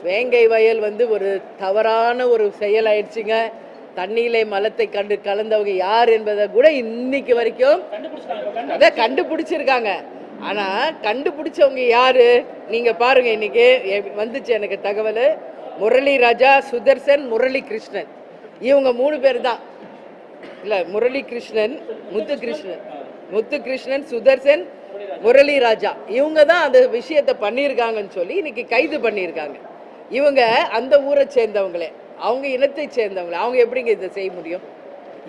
வேங்கை வயல் வந்து ஒரு தவறான ஒரு செயல் ஆயிடுச்சுங்க. தண்ணியிலே மலத்தை கலந்தவங்க யார் என்பதை கூட இன்னைக்கு வரைக்கும் அதை கண்டுபிடிச்சிருக்காங்க. ஆனா கண்டுபிடிச்சவங்க யாரு நீங்க பாருங்க. இன்னைக்கு வந்துச்சு எனக்கு தகவல். முரளி ராஜா, சுதர்சன், முரளி கிருஷ்ணன், இவங்க 3 பேர் தான். இல்ல, முரளி கிருஷ்ணன், முத்துகிருஷ்ணன், சுதர்சன், முரளி ராஜா, இவங்க தான் அந்த விஷயத்தை பண்ணியிருக்காங்கன்னு சொல்லி இன்னைக்கு கைது பண்ணியிருக்காங்க. இவங்க அந்த ஊரை சேர்ந்தவங்களே, அவங்க இனத்தை சேர்ந்தவங்களே. அவங்க எப்படிங்க இதை செய்ய முடியும்?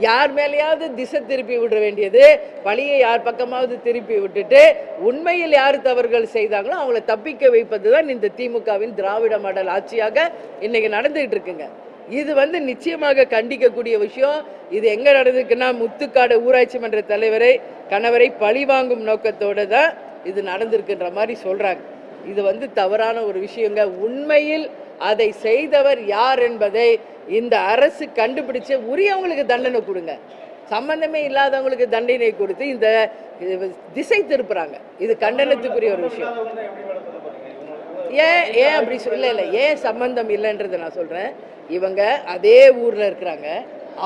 யார் மேலேயாவது திசை திருப்பி விட வேண்டியது, பழியை யார் பக்கமாவது திருப்பி விட்டுட்டு உண்மையில் யார் தவறுகள் செய்தாங்களோ அவங்கள தப்பிக்க வைப்பது தான் இந்த திமுகவின் திராவிட மாடல் ஆட்சியாக இன்னைக்கு நடந்துகிட்டு இருக்குங்க. இது வந்து நிச்சயமாக கண்டிக்கக்கூடிய விஷயம். இது எங்க நடந்திருக்குன்னா, முத்துக்காடு ஊராட்சி மன்ற தலைவரை கணவரை பழி வாங்கும் நோக்கத்தோட தான் இது நடந்திருக்குன்ற மாதிரி சொல்றாங்க. இது வந்து தவறான ஒரு விஷயங்க. உண்மையில் அதை செய்தவர் யார் என்பதை இந்த அரசு கண்டுபிடிச்சு உரியவங்களுக்கு தண்டனை கொடுங்க. சம்பந்தமே இல்லாதவங்களுக்கு தண்டனை கொடுத்து இந்த திசை திருப்புறாங்க. இது கண்டனத்துக்குரிய ஒரு விஷயம். ஏன் அப்படி இல்ல ஏன் சம்பந்தம் இல்லைன்றதை நான் சொல்றேன். இவங்க அதே ஊர்ல இருக்கிறாங்க,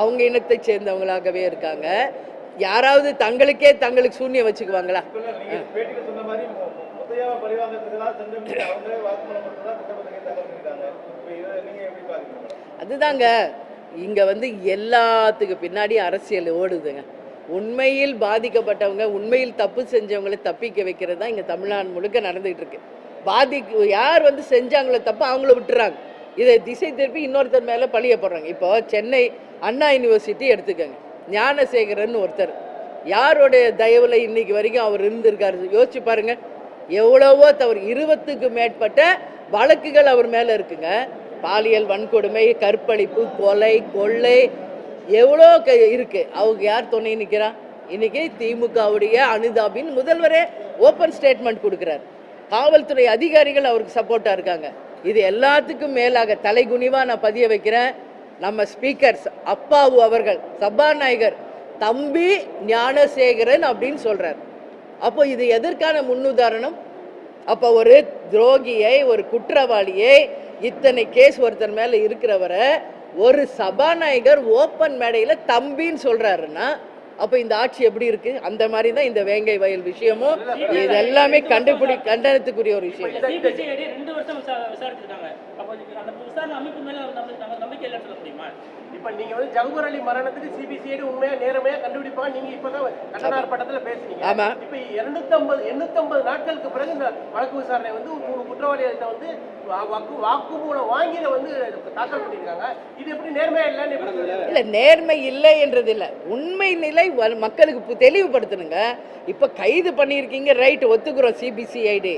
அவங்க இனத்தை சேர்ந்தவங்களாகவே இருக்காங்க. யாராவது தங்களுக்கு சூன்யம் வச்சுக்குவாங்களா? அதுதாங்க இங்க வந்து எல்லாத்துக்கு பின்னாடி அரசியல் ஓடுதுங்க. உண்மையில் பாதிக்கப்பட்டவங்க, உண்மையில் தப்பு செஞ்சவங்களை தப்பிக்க வைக்கிறது தான் இங்க தமிழ்நாடு முழுக்க நடந்துகிட்டு இருக்கு. யார் வந்து செஞ்சாங்களோ தப்பு அவங்கள விட்டுறாங்க. இதை திசை திருப்பி இன்னொருத்தர் மேல பழிய போடுறாங்க. இப்போ சென்னை அண்ணா யூனிவர்சிட்டி எடுத்துக்கங்க. ஞானசேகரன் ஒருத்தர், யாருடைய தயவுல இன்னைக்கு வரைக்கும் அவர் இருந்திருக்காரு யோசிச்சு பாருங்க. எவ்வளவோ தவறு, 20க்கும் மேற்பட்ட வழக்குகள் அவர் மேல இருக்குங்க. பாலியல் வன்கொடுமை, கற்பழிப்பு, கொலை, கொள்ளை எவ்வளோ இருக்கு. அவங்க யார் துணை நிற்கிறா? இன்னைக்கு திமுகவுடைய அனுதாபின் முதல்வரே ஓப்பன் ஸ்டேட்மெண்ட் கொடுக்கிறார். காவல்துறை அதிகாரிகள் அவருக்கு சப்போர்ட்டா இருக்காங்க. இது எல்லாத்துக்கும் மேலாக தலைகுனிவா நான் பதிய வைக்கிறேன். நம்ம ஸ்பீக்கர் அப்பாவு அவர்கள் சபாநாயகர் தம்பி ஞானசேகரன் அப்படின்னு சொல்றார். அப்போ இது எதற்கான முன்னுதாரணம்? அப்போ ஒரு துரோகியை, ஒரு குற்றவாளியை, இத்தனை கேஸ் ஒருத்தர் மேல இருக்கிறவரை ஒரு சபாநாயகர் ஓப்பன் மேடையில தம்பின்னு சொல்றாருன்னா அப்ப இந்த ஆட்சி எப்படி இருக்கு? அந்த மாதிரி தான் இந்த வேங்கை வயல் விஷயமும். இது எல்லாமே கண்டனத்துக்குரிய ஒரு விஷயம். இப்ப நீங்க வந்து ஜவஹர் அலி மரணத்துக்கு சிபிசிஐடி உண்மையா நேர்மையா கண்டுபிடிப்பாங்க. நீங்க இப்பதான் கண்டன ஆர்ப்பாட்டத்துல பேசுனீங்க. இப்ப 850 நாட்களுக்கு பிறகு இந்த வழக்கு விசாரணை வந்து குற்றவாளிகிட்ட வந்து வாக்குமூலம் வாங்கி வந்து தாக்கல் பண்ணிருக்காங்க. இது எப்படி நேர்மையா இல்ல? நேர்மை இல்லை என்றது இல்ல, உண்மை நிலை மக்களுக்கு தெளிவுபடுத்தணுங்க. இப்ப கைது பண்ணிருக்கீங்க, ரைட், ஒத்துக்கிறோம். சிபிசிஐடி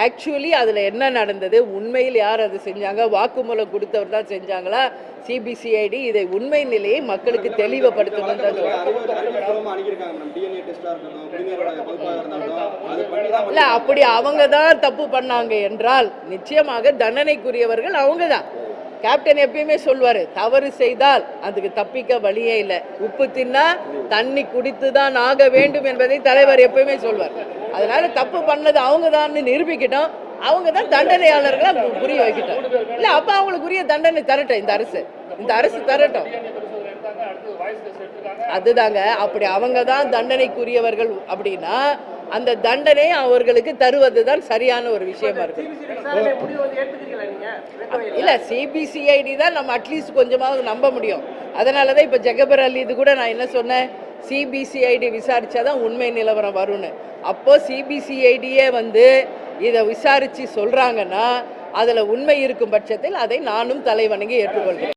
ஆக்சுவலி அதுல என்ன நடந்தது, உண்மையில் யார் அதை செஞ்சாங்க, வாக்குமூலம் கொடுத்தவர் தான் செஞ்சாங்களா? சிபிசிஐடி இதை உண்மை நிலையை மக்களுக்கு தெளிவுபடுத்தணும். இல்ல, அப்படி அவங்க தான் தப்பு பண்ணாங்க என்றால் நிச்சயமாக தண்டனைக்குரியவர்கள் அவங்க தான். கேப்டன் எப்பயுமே சொல்வாரு, தவறு செய்தால் அதுக்கு தப்பிக்க வழியே இல்லை, உப்பு தின்னா தண்ணி குடித்துதான் ஆக வேண்டும் என்பதை தலைவர் எப்பயுமே சொல்வார். அதனால தப்பு பண்ணது அவங்க தான் நிரூபிக்கிட்டோம், அவங்க தான் தண்டனையாளர்களா புரிய வைக்கிட்டோம். இல்ல, அப்ப அவங்களுக்கு உரிய தண்டனை தரட்டும் இந்த அரசு தரட்டும். அதுதாங்க, அப்படி அவங்க தான் தண்டனைக்குரியவர்கள் அப்படின்னா அந்த தண்டனை அவர்களுக்கு தருவதுதான் சரியான ஒரு விஷயமா இருக்கு. இல்ல, சிபிசிஐடி தான் நம்ம அட்லீஸ்ட் கொஞ்சமாவது நம்ப முடியும். அதனாலதான் இப்ப ஜகபர் அலி இது கூட நான் என்ன சொன்னேன், சிபிசிஐடி விசாரிச்சாதான் உண்மை நிலவரம் வரும்னு. அப்போ சிபிசிஐடியே வந்து இதை விசாரிச்சு சொல்றாங்கன்னா அதுல உண்மை இருக்கும் பட்சத்தில் அதை நானும் தலைவணங்கி ஏற்றுக்கொள்கிறேன்.